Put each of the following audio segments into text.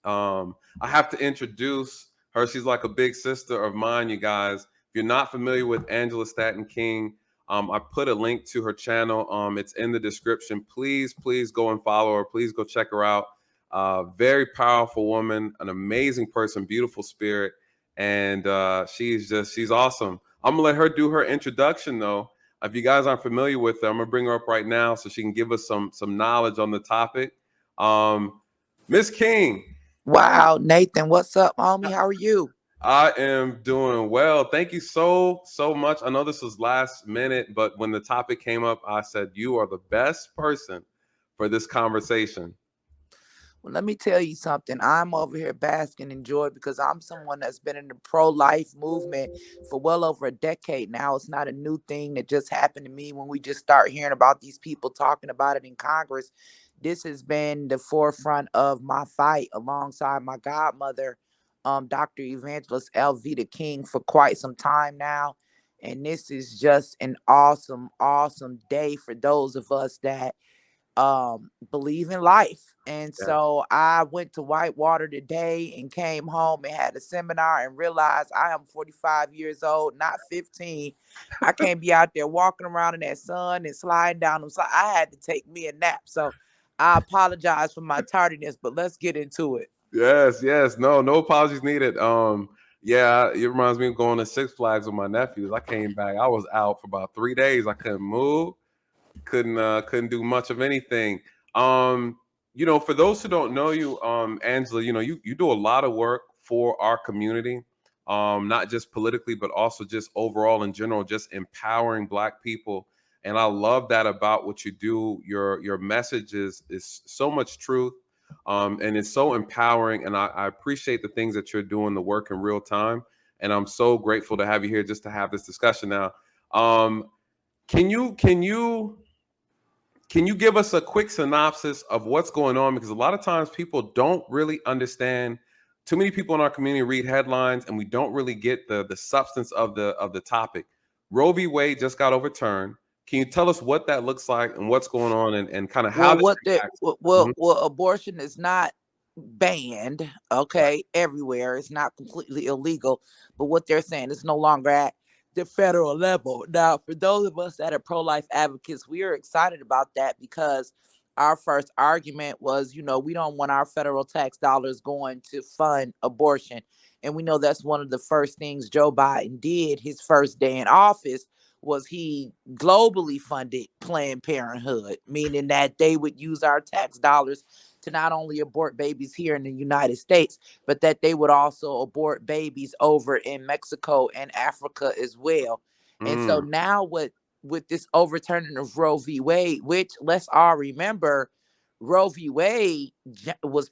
I have to introduce her. She's like a big sister of mine, you guys. If you're not familiar with Angela Stanton King, I put a link to her channel. It's in the description. Please go and follow her. Please go check her out. Very powerful woman, an amazing person, beautiful spirit, and she's awesome. I'm gonna let her do her introduction though. If you guys aren't familiar with her, I'm gonna bring her up right now so she can give us some knowledge on the topic. Miss King, Wow, Nathan, what's up, homie? How are you? I am doing well. Thank you so much. I know this was last minute, but when the topic came up, I said you are the best person for this conversation. Well, let me tell you something. I'm over here basking in joy because I'm someone that's been in the pro-life movement for well over a decade now. It's not a new thing that just happened to me when we just start hearing about these people talking about it in Congress. This has been the forefront of my fight alongside my godmother, Dr. Evangelist Elvita King, for quite some time now. And this is just an awesome day for those of us that believe in life. And Yeah. so I went to Whitewater today and came home and had a seminar and realized I am 45 years old, not 15. I can't be out there walking around in that sun and sliding down them slides. I had to take me a nap. So I apologize for my tardiness, but let's get into it. Yes. No apologies needed. Yeah, it reminds me of going to Six Flags with my nephews. I came back. I was out for about 3 days. I couldn't move. Couldn't do much of anything. Um, for those who don't know you, Angela, you do a lot of work for our community, not just politically, but also just overall in general, just empowering Black people. And I love that about what you do. Your message is so much truth, and it's so empowering. And I appreciate the things that you're doing, the work in real time. And I'm so grateful to have you here just to have this discussion now. Um, can you give us a quick synopsis of what's going on? Because a lot of times people don't really understand. Too many people in our community read headlines, and we don't really get the substance of the topic. Roe v. Wade just got overturned. Can you tell us what that looks like and what's going on, and kind of how Well, this what the impacts? well, Mhm. well, abortion is not banned, Right. okay, everywhere. It's not completely illegal, but what they're saying is no longer at the federal level. Now, for those of us that are pro-life advocates, we are excited about that because our first argument was, we don't want our federal tax dollars going to fund abortion. And we know that's one of the first things Joe Biden did his first day in office was he globally funded Planned Parenthood, meaning that they would use our tax dollars to not only abort babies here in the United States, but that they would also abort babies over in Mexico and Africa as well. And so Mm, now with this overturning of Roe v. Wade, which let's all remember, Roe v. Wade was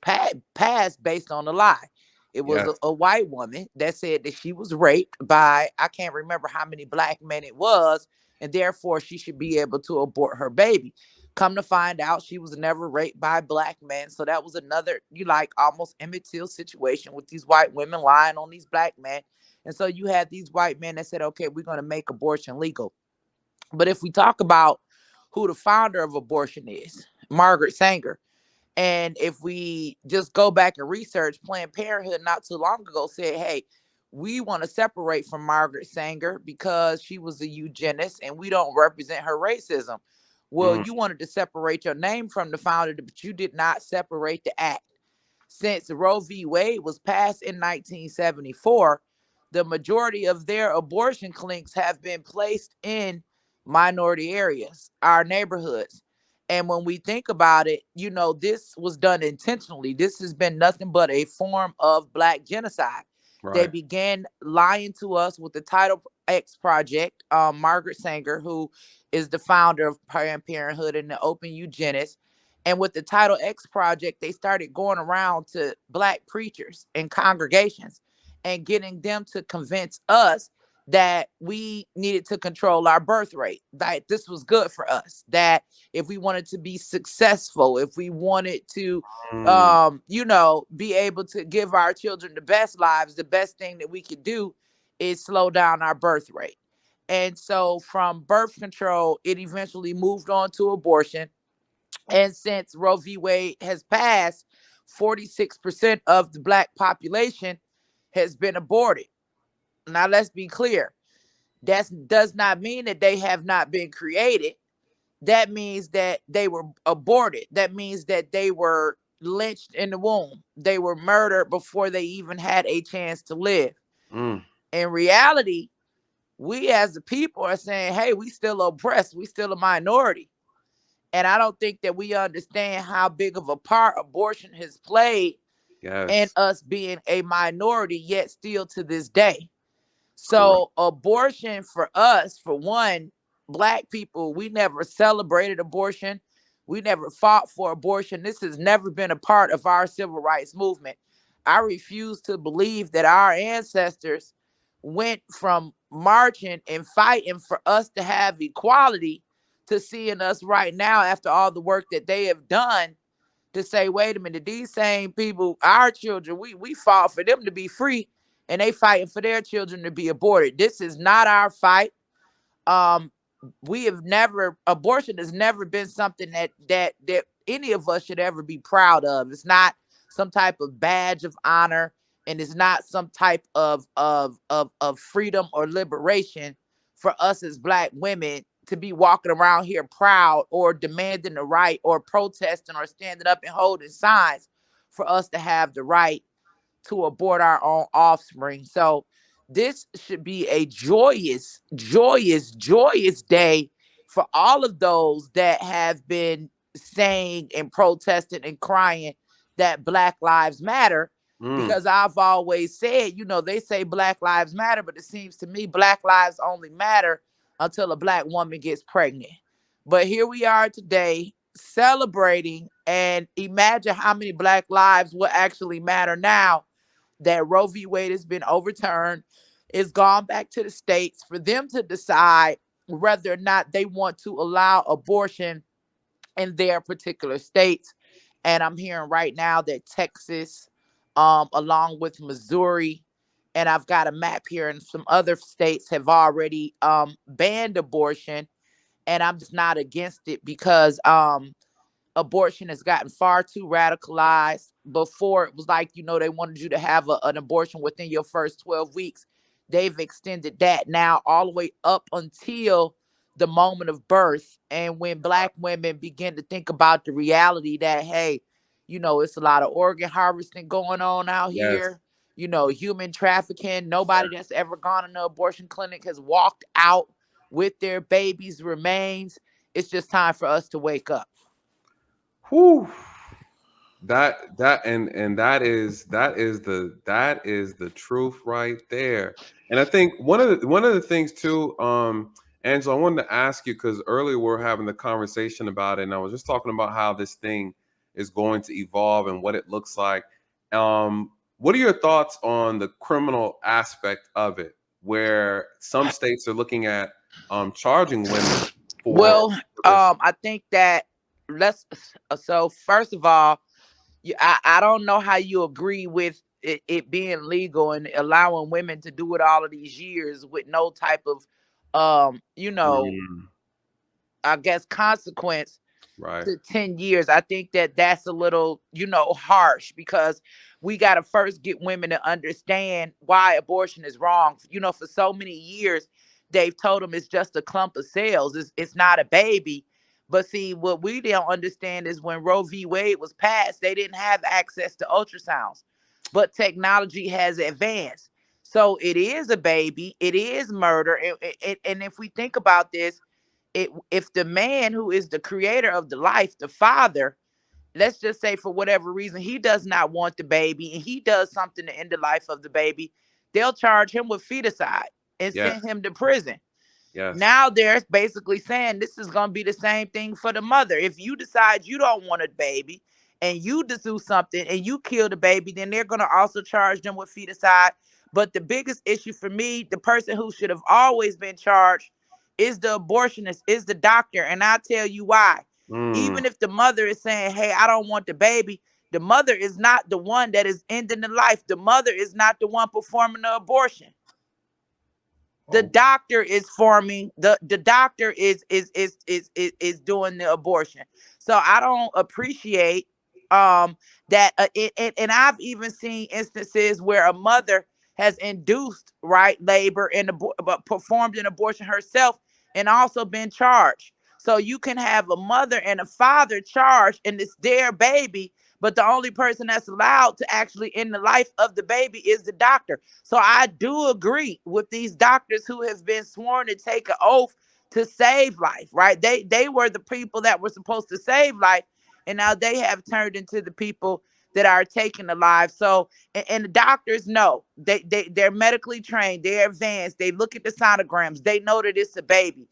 passed based on a lie. It was yes. a white woman that said that she was raped by, I can't remember how many Black men it was, and therefore she should be able to abort her baby. Come to find out, she was never raped by Black men. So that was another, you like almost Emmett Till situation with these white women lying on these Black men. And so you had these white men that said, okay, we're going to make abortion legal. But if we talk about who the founder of abortion is, Margaret Sanger. And if we just go back and research, Planned Parenthood not too long ago said, hey, we want to separate from Margaret Sanger because she was a eugenist and we don't represent her racism. Well, Mm, you wanted to separate your name from the founder, but you did not separate the act. Since Roe v. Wade was passed in 1974, the majority of their abortion clinics have been placed in minority areas, our neighborhoods. And when we think about it, this was done intentionally. This has been nothing but a form of Black genocide. They right. began lying to us with the Title X Project. Margaret Sanger, who is the founder of Planned Parenthood and the open eugenist, and with the Title X Project, they started going around to Black preachers and congregations and getting them to convince us that we needed to control our birth rate, that this was good for us, that if we wanted to be successful, if we wanted to, Mm, be able to give our children the best lives, the best thing that we could do is slow down our birth rate. And so from birth control, it eventually moved on to abortion. And since Roe v. Wade has passed, 46% of the black population has been aborted. Now, let's be clear. That does not mean that they have not been created. That means that they were aborted. That means that they were lynched in the womb. They were murdered before they even had a chance to live. Mm. In reality, we as the people are saying, hey, we still oppressed. We still a minority. And I don't think that we understand how big of a part abortion has played in Yes. us being a minority, yet still to this day. Correct. So abortion for us, for one, black people, we never celebrated abortion. We never fought for abortion. This has never been a part of our civil rights movement. I refuse to believe that our ancestors went from marching and fighting for us to have equality to seeing us right now after all the work that they have done to say, wait a minute, these same people, our children, we fought for them to be free, and they fighting for their children to be aborted. This is not our fight. Um, we have never, abortion has never been something that any of us should ever be proud of. It's not some type of badge of honor, and it's not some type of freedom or liberation for us as black women to be walking around here proud or demanding the right or protesting or standing up and holding signs for us to have the right to abort our own offspring. So this should be a joyous, joyous, joyous day for all of those that have been saying and protesting and crying that Black Lives Matter. Mm. Because I've always said, they say Black Lives Matter, but it seems to me Black lives only matter until a black woman gets pregnant. But here we are today celebrating, and imagine how many black lives will actually matter now that Roe v. Wade has been overturned. It's gone back to the states for them to decide whether or not they want to allow abortion in their particular states. And I'm hearing right now that Texas, along with Missouri, and I've got a map here, and some other states have already banned abortion. And I'm just not against it because abortion has gotten far too radicalized. Before it was like, they wanted you to have an abortion within your first 12 weeks. They've extended that now all the way up until the moment of birth. And when black women begin to think about the reality that, hey, it's a lot of organ harvesting going on out Yes. here, human trafficking. Nobody that's ever gone in an abortion clinic has walked out with their baby's remains. It's just time for us to wake up. Whew. And that is the truth right there. And I think one of the things too, Angela, I wanted to ask you because earlier we were having the conversation about it, and I was just talking about how this thing is going to evolve and what it looks like. What are your thoughts on the criminal aspect of it, where some states are looking at charging women Well, for this? I think that let's. So first of all, I don't know how you agree with it being legal and allowing women to do it all of these years with no type of, Mm, I guess consequence right. to 10 years. I think that that's a little, harsh because we got to first get women to understand why abortion is wrong. For so many years, they've told them it's just a clump of cells, it's not a baby. But see, what we don't understand is when Roe v. Wade was passed, they didn't have access to ultrasounds, but technology has advanced. So it is a baby, it is murder. And if we think about this, if the man who is the creator of the life, the father, let's just say for whatever reason he does not want the baby and he does something to end the life of the baby, they'll charge him with feticide and Yes. send him to prison. Yes. Now they're basically saying this is going to be the same thing for the mother. If you decide you don't want a baby and you just do something and you kill the baby, then they're going to also charge them with feticide. But the biggest issue for me, the person who should have always been charged is the abortionist, is the doctor. And I'll tell you why. Mm. Even if the mother is saying, hey, I don't want the baby, the mother is not the one that is ending the life. The mother is not the one performing the abortion. The Oh. doctor is forming the doctor is doing the abortion. So I don't appreciate And I've even seen instances where a mother has induced right labor and performed an abortion herself and also been charged. So you can have a mother and a father charged, and it's their baby, but the only person that's allowed to actually end the life of the baby is the doctor. So I do agree with these doctors who have been sworn to take an oath to save life, right? They were the people that were supposed to save life, and now they have turned into the people that are taking the lives. So, and the doctors know they're medically trained, they're advanced, they look at the sonograms, they know that it's a baby.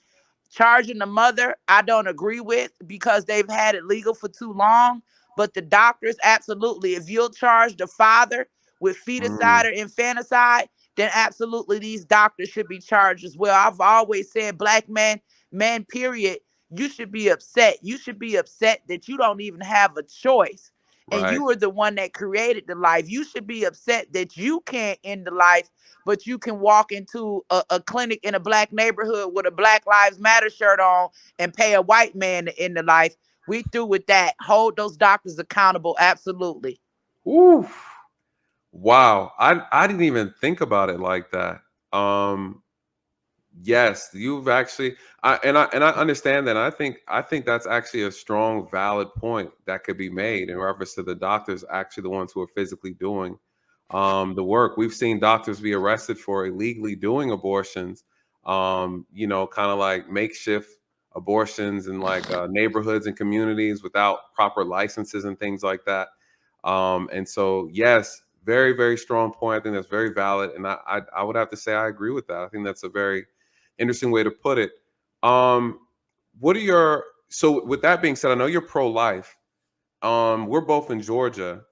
Charging the mother, I don't agree with, because they've had it legal for too long. But the doctors, absolutely. If you'll charge the father with feticide Mm, or infanticide, then absolutely these doctors should be charged as well. I've always said, black men, period, you should be upset. You should be upset that you don't even have a choice. And right. you are the one that created the life. You should be upset that you can't end the life, but you can walk into a clinic in a black neighborhood with a Black Lives Matter shirt on and pay a white man to end the life. We through with that. Hold those doctors accountable. Absolutely. Ooh, wow. I didn't even think about it like that. Um, yes, you've actually and I understand that. I think that's actually a strong, valid point that could be made in reference to the doctors actually the ones who are physically doing the work. We've seen doctors be arrested for illegally doing abortions, kind of like makeshift abortions in like neighborhoods and communities without proper licenses and things like that. And so, yes, very, very strong point. I think that's very valid, and I would have to say I agree with that. I think that's a very interesting way to put it. Um, what are your so with that being said, I know you're pro-life. We're both in Georgia.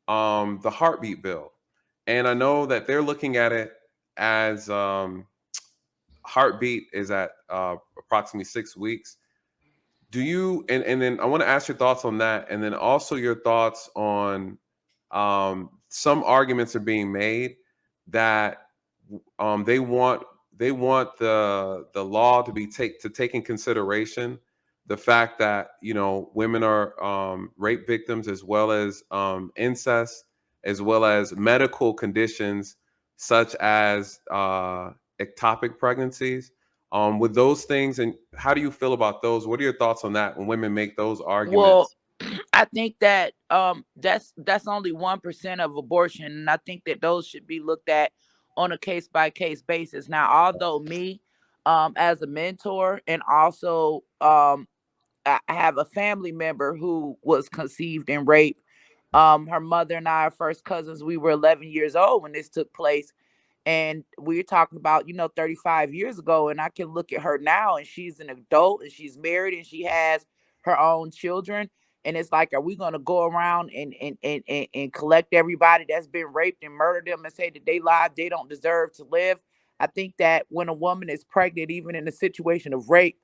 The heartbeat bill, and I know that they're looking at it as heartbeat is at approximately 6 weeks. Do you and then I want to ask your thoughts on that, and then also your thoughts on some arguments are being made that they want the law to take in consideration the fact that women are rape victims, as well as incest, as well as medical conditions such as ectopic pregnancies. With those things, and how do you feel about those? What are your thoughts on that when women make those Well, arguments? I think that that's only 1% of abortion, and I think that those should be looked at on a case by case basis. Now, although me, as a mentor, and also I have a family member who was conceived and raped. Her mother and I are first cousins. We were 11 years old when this took place. And we're talking about, 35 years ago. And I can look at her now, and she's an adult, and she's married, and she has her own children. And it's like, are we going to go around and collect everybody that's been raped and murder them and say that they don't deserve to live? I think that when a woman is pregnant, even in a situation of rape,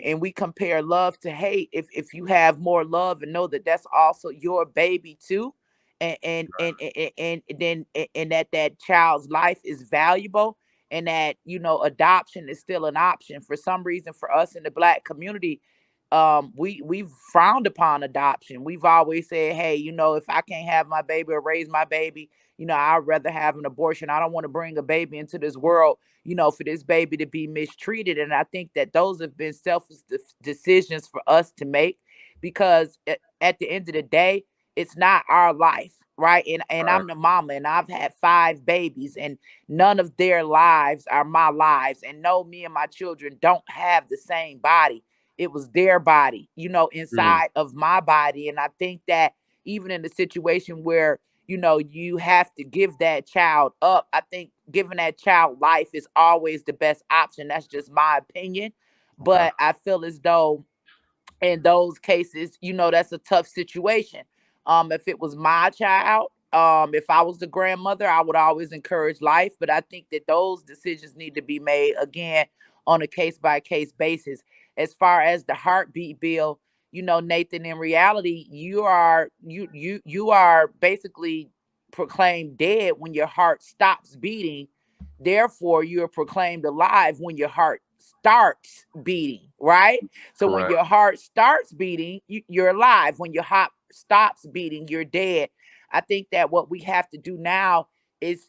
and we compare love to hate, if you have more love and know that that's also your baby too, and then and that child's life is valuable, and that adoption is still an option. For some reason, for us in the black community, we've frowned upon adoption. We've always said, hey, if I can't have my baby or raise my baby, I'd rather have an abortion. I don't want to bring a baby into this world, for this baby to be mistreated. And I think that those have been selfish decisions for us to make, because at the end of the day, it's not our life, right? And Right. I'm the mama, and I've had 5 babies, and none of their lives are my lives. And no, me and my children don't have the same body. It was their body, Mm, inside of my body. And I think that even in the situation where you have to give that child up, I think giving that child life is always the best option. That's just my opinion. okay. But I feel as though in those cases, that's a tough situation. If it was my child, if I was the grandmother, I would always encourage life. But I think that those decisions need to be made again on a case by case basis. As far as the heartbeat bill, Nathan, in reality, you are basically proclaimed dead when your heart stops beating. Therefore, you are proclaimed alive when your heart starts beating, right? So when Correct. your heart starts beating, you're alive. When your heart stops beating, you're dead. I think that what we have to do now is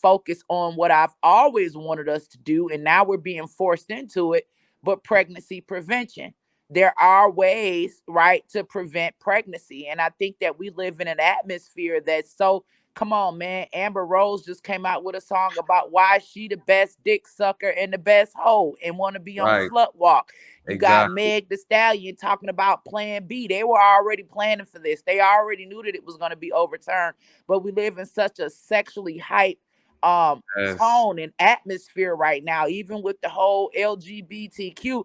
focus on what I've always wanted us to do, and now we're being forced into it, but pregnancy prevention. There are ways, right, to prevent pregnancy. And I think that we live in an atmosphere that's so, come on, man. Amber Rose just came out with a song about why she the best dick sucker and the best hoe and want to be on Right. Slut Walk. You got Exactly. Meg the Stallion talking about Plan B. They were already planning for this. They already knew that it was going to be overturned. But we live in such a sexually hyped Yes. tone and atmosphere right now, even with the whole LGBTQ.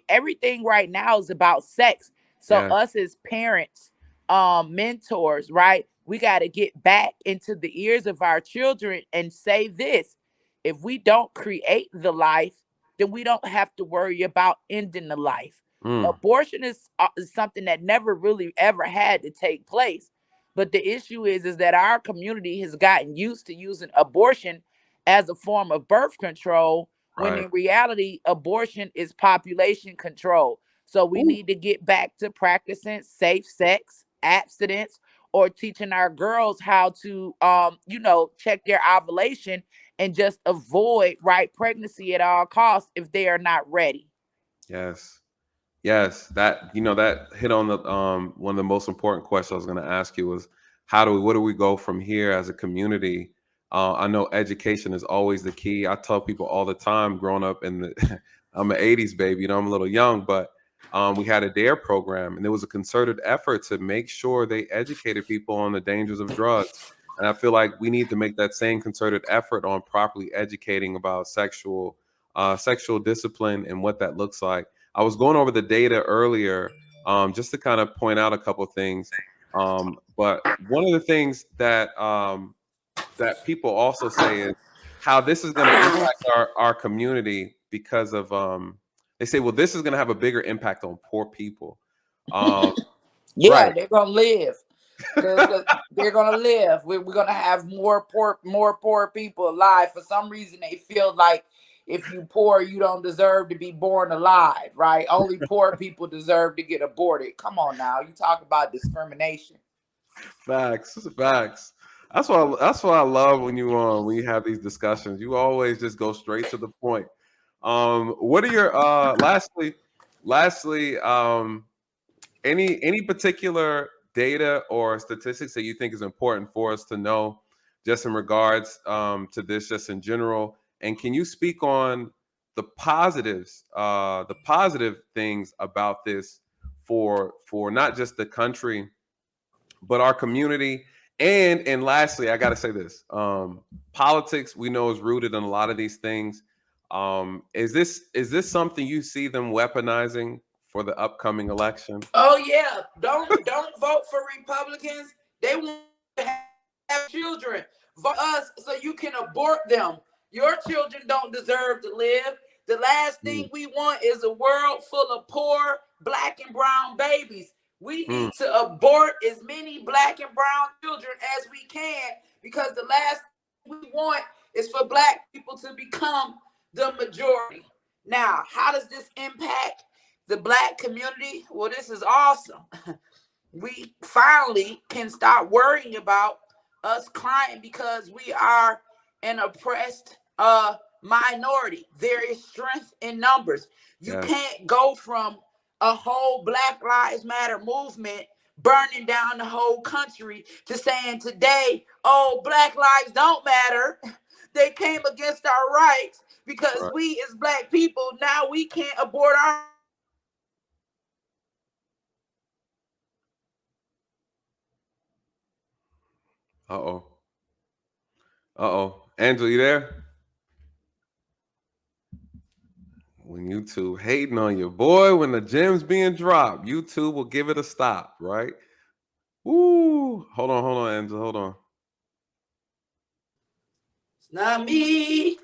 Everything right now is about sex. So Yes. us as parents, mentors, right? We got to get back into the ears of our children and say this: if we don't create the life, then we don't have to worry about ending the life. Mm. Abortion is something that never really ever had to take place. But the issue is that our community has gotten used to using abortion as a form of birth control, when Right. in reality, abortion is population control. So we Ooh. need to get back to practicing safe sex, abstinence, or teaching our girls how to, check their ovulation and just avoid right pregnancy at all costs if they are not ready. Yes. Yes, that hit on the one of the most important questions I was going to ask you was where do we go from here as a community? I know education is always the key. I tell people all the time, growing up in the I'm an 80s baby, I'm a little young, but we had a DARE program, and there was a concerted effort to make sure they educated people on the dangers of drugs. And I feel like we need to make that same concerted effort on properly educating about sexual discipline and what that looks like. I was going over the data earlier, just to kind of point out a couple things. But one of the things that people also say is how this is going to impact our community because of they say, well, this is going to have a bigger impact on poor people. Um, Yeah, right. they're gonna live. Cause they're gonna live. We're gonna have more poor people alive. For some reason, they feel like if you poor, you don't deserve to be born alive, right? Only poor people deserve to get aborted. Come on now, you talk about discrimination. Facts, facts. That's why I love when you have these discussions. You always just go straight to the point. What are your lastly, any particular data or statistics that you think is important for us to know, just in regards to this, just in general? And can you speak on the positive things about this for not just the country, but our community? And lastly, I got to say this: politics, we know, is rooted in a lot of these things. Is this something you see them weaponizing for the upcoming election? Oh yeah, don't vote for Republicans. They want to have children. Vote us so you can abort them. Your children don't deserve to live. The last thing Mm, we want is a world full of poor black and brown babies. We mm, need to abort as many black and brown children as we can, because the last thing we want is for black people to become the majority. Now, how does this impact the black community? Well, this is awesome. We finally can start worrying about us crying because we are an oppressed minority. There is strength in numbers. You yes, can't go from a whole Black Lives Matter movement burning down the whole country to saying today, oh, Black lives don't matter. They came against our rights because right. we as black people now we can't abort our. Uh oh. Uh oh. Angela, you there? When YouTube hating on you, boy, when the gem's being dropped, YouTube will give it a stop, right? Woo! Hold on, Angela, hold on. It's not me.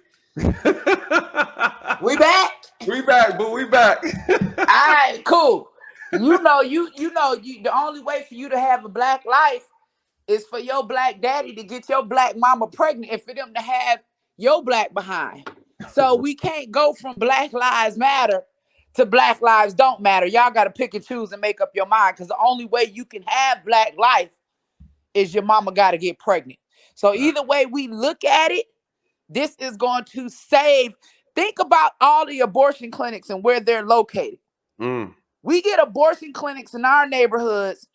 We back. We back, but we back. All right, cool. The only way for you to have a black life is for your black daddy to get your black mama pregnant and for them to have your black behind. So we can't go from Black Lives Matter to Black Lives Don't Matter. Y'all got to pick and choose and make up your mind, because the only way you can have Black life is your mama got to get pregnant. So either way we look at it, this is going to save. Think about all the abortion clinics and where they're located. We get abortion clinics in our neighborhoods.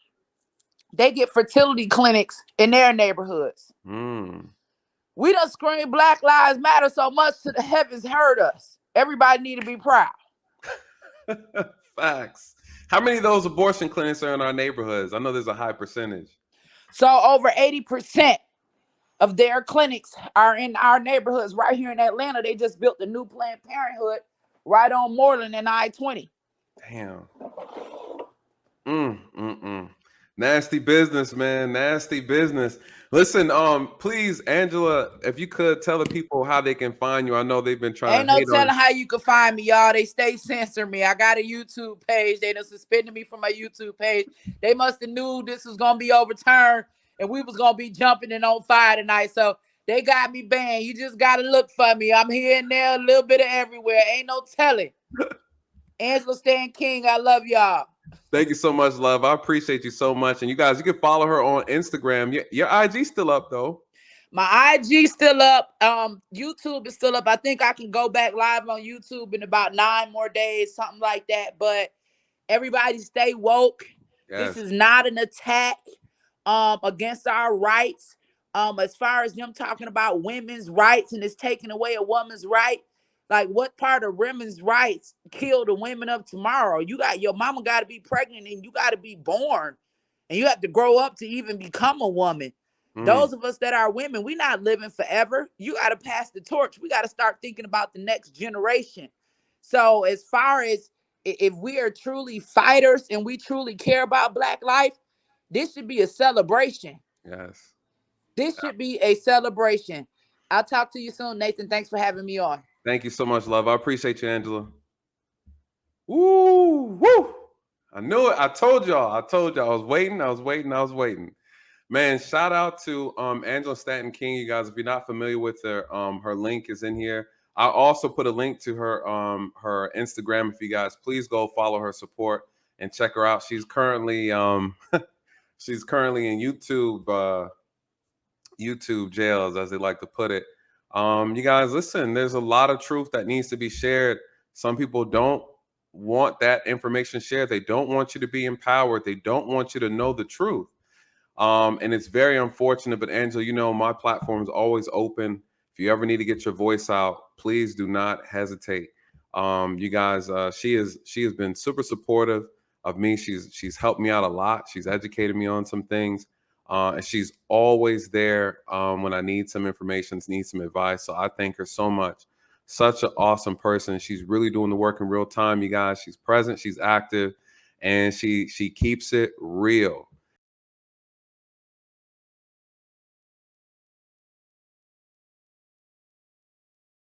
They get fertility clinics in their neighborhoods. We done screamed Black Lives Matter so much to the heavens heard us. Everybody need to be proud. Facts. How many of those abortion clinics are in our neighborhoods? I know there's a high percentage. So over 80% of their clinics are in our neighborhoods right here in Atlanta. They just built a new Planned Parenthood right on Moreland and I-20. Damn. Nasty business, man. Nasty business. Listen, please, Angela, if you could tell the people how they can find you. I know they've been trying Ain't to no hate telling on. how you can find me, y'all. They stay censoring me. I got a YouTube page. They done suspended me from my YouTube page. They must have knew this was gonna be overturned and we was gonna be jumping and on fire tonight. So they got me banned. You just gotta look for me. I'm here and there, a little bit of everywhere. Ain't no telling. Angela Stanton King, I love y'all. Thank you so much, love. I appreciate you so much. And you guys, you can follow her on Instagram. Your IG still up though. My IG still up. YouTube is still up. I think I can go back live on YouTube in about 9 more days, something like that. But everybody stay woke. Yes. This is not an attack against our rights. As far as them talking about women's rights and it's taking away a woman's right, like what part of women's rights kill the women of tomorrow? You got your mama got to be pregnant and you got to be born and you have to grow up to even become a woman. Those of us that are women, we're not living forever. You got to pass the torch. We got to start thinking about the next generation. So as far as if we are truly fighters and we truly care about Black life, this should be a celebration. Yes. This should be a celebration. I'll talk to you soon, Nathan. Thanks for having me on. Thank you so much, love. I appreciate you, Angela. Woo! I knew it. I told y'all. I was waiting. Man, shout out to Angela Stanton King. You guys, if you're not familiar with her, her link is in here. I also put a link to her her Instagram. If you guys please go follow her, support, and check her out. She's currently she's currently in YouTube jails, as they like to put it. You guys, listen, there's a lot of truth that needs to be shared. Some people don't want that information shared. They don't want you to be empowered. They don't want you to know the truth. And it's very unfortunate, but Angela, you know, my platform is always open. If you ever need to get your voice out, please do not hesitate. You guys, she has been super supportive of me. She's helped me out a lot. She's educated me on some things. And she's always there when I need some information, need some advice. So I thank her so much. Such an awesome person. She's really doing the work in real time, you guys. She's present, she's active, and she keeps it real.